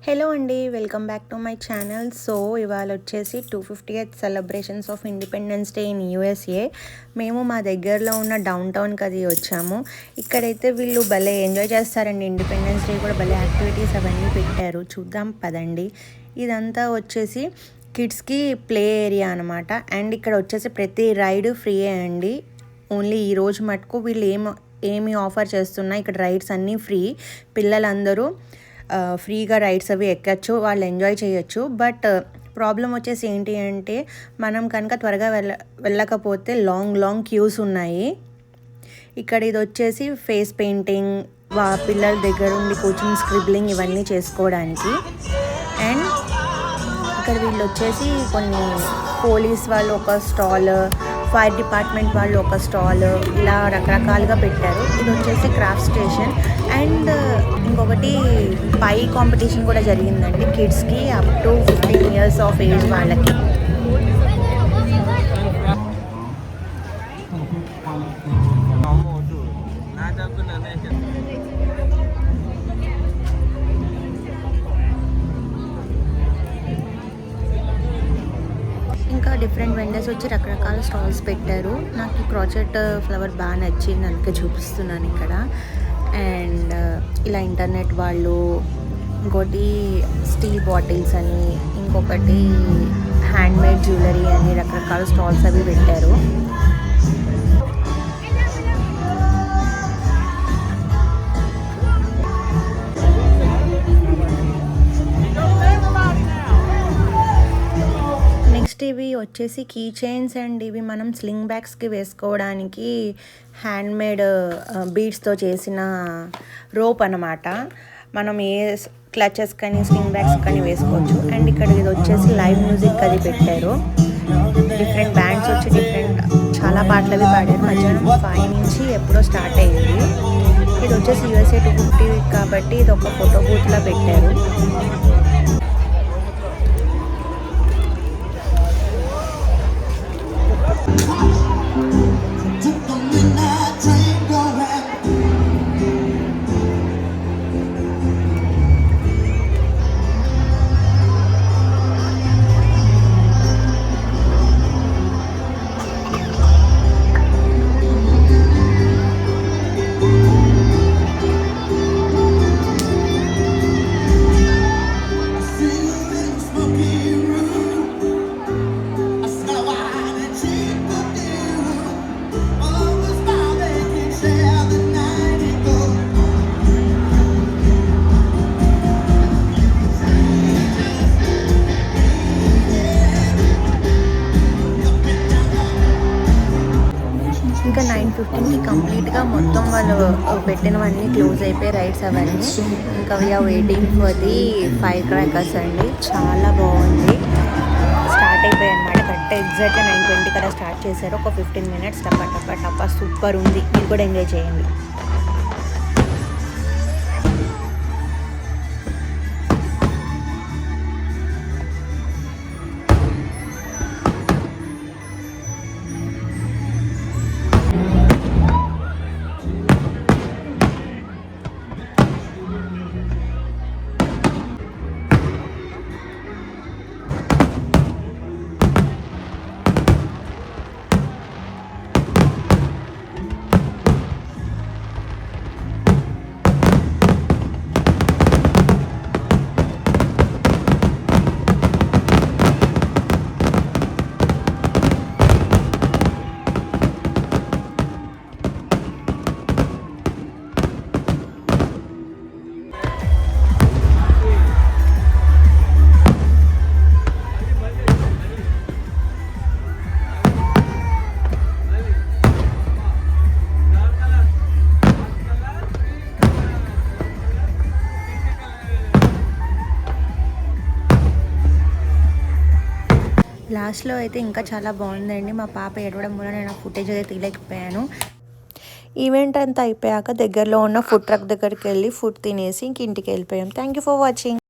Hello అండి, welcome back to my channel. So ఇవాళ వచ్చేసి 250th celebrations of independence day in USA. మేము మా దగ్గరలో ఉన్న డౌన్ టౌన్కి అది వచ్చాము. ఇక్కడైతే వీళ్ళు భలే ఎంజాయ్ చేస్తారండి. ఇండిపెండెన్స్ డే కూడా భలే యాక్టివిటీస్ అవన్నీ పెట్టారు. చూద్దాం పదండి. ఇదంతా వచ్చేసి కిడ్స్కి ప్లే ఏరియా అనమాట. అండ్ ఇక్కడ వచ్చేసి ప్రతి రైడ్ ఫ్రీయే అండి. ఓన్లీ ఈరోజు మటుకు వీళ్ళు ఏమి ఆఫర్ చేస్తున్నా ఇక్కడ రైడ్స్ అన్నీ ఫ్రీ. పిల్లలందరూ ఫ్రీగా రైడ్స్ అవి ఎక్కచ్చు, వాళ్ళు ఎంజాయ్ చేయొచ్చు. బట్ ప్రాబ్లం వచ్చేసి ఏంటి అంటే మనం కనుక త్వరగా వెళ్ళకపోతే లాంగ్ క్యూస్ ఉన్నాయి. ఇక్కడ ఇది వచ్చేసి ఫేస్ పెయింటింగ్, పిల్లల దగ్గర ఉండి కోచింగ్, స్క్రిబ్లింగ్ ఇవన్నీ చేసుకోవడానికి. అండ్ ఇక్కడ వీళ్ళు వచ్చేసి కొన్ని పోలీస్ వాళ్ళు ఒక స్టాల్, ఫైర్ డిపార్ట్మెంట్ వాళ్ళు ఒక స్టాల్, ఇలా రకరకాలుగా పెట్టారు. ఇది వచ్చేసి క్రాఫ్ట్ స్టేషన్. అండ్ ఇంకొకటి పై కాంపిటీషన్ కూడా జరిగిందండి కిడ్స్కి up to 15 years of age వాళ్ళకి. ఇంకా డిఫరెంట్ వెండర్స్ వచ్చి రకరకాల స్టాల్స్ పెట్టారు. నాకు ఈ క్రాచెట్ ఫ్లవర్ బాగా నచ్చింది, అందుకే చూపిస్తున్నాను ఇక్కడ. అండ్ ఇలా ఇంటర్నెట్ వాళ్ళు, ఇంకోటి స్టీల్ బాటిల్స్ అని, ఇంకొకటి హ్యాండ్మేడ్ జ్యువెలరీ అని రకరకాల స్టాల్స్ అవి పెట్టారు. నెక్స్ట్ ఇవి వచ్చేసి కీ చైన్స్ అండ్ ఇవి మనం స్లింగ్ బ్యాగ్స్కి వేసుకోవడానికి హ్యాండ్మేడ్ బీడ్స్తో చేసిన రోప్ అన్నమాట. మనం ఏ క్లచెస్ కానీ స్లింగ్ బ్యాగ్స్ కానీ వేసుకోవచ్చు. అండ్ ఇక్కడ ఇది వచ్చేసి లైవ్ మ్యూజిక్ అది పెట్టారు. డిఫరెంట్ బ్యాండ్స్ వచ్చి చాలా పాటలు అవి పాడారు. మధ్యాహ్నం 5 నుంచి ఎప్పుడో స్టార్ట్ అయింది. ఇది వచ్చేసి యూఎస్ఏ 250 కాబట్టి ఇది ఒక ఫోటో బూత్లా పెట్టారు. ఇంకా 9:15కి కంప్లీట్గా మొత్తం వాళ్ళు పెట్టినవన్నీ క్లోజ్ అయిపోయి రైడ్స్ అవన్నీ. ఇంకా we are waiting for the fire crackers అండి. చాలా బాగుంది. స్టార్ట్ అయిపోయాయి అనమాట. కరెక్ట్ ఎగ్జాక్ట్గా 9:20 కదా స్టార్ట్ చేశారు. ఒక 15 minutes టప్ప సూపర్ ఉంది. మీరు కూడా ఎంజాయ్ చేయండి. లాస్ట్లో అయితే ఇంకా చాలా బాగుందండి. మా పాప ఏడవడం వల్ల నేను ఆ ఫుటేజ్ అయితే తీయలేకపోయాను. ఈవెంట్ అంతా అయిపోయాక దగ్గరలో ఉన్న ఫుడ్ ట్రక్ దగ్గరికి వెళ్ళి ఫుడ్ తినేసి ఇంక ఇంటికి వెళ్ళిపోయాం. Thank you for watching.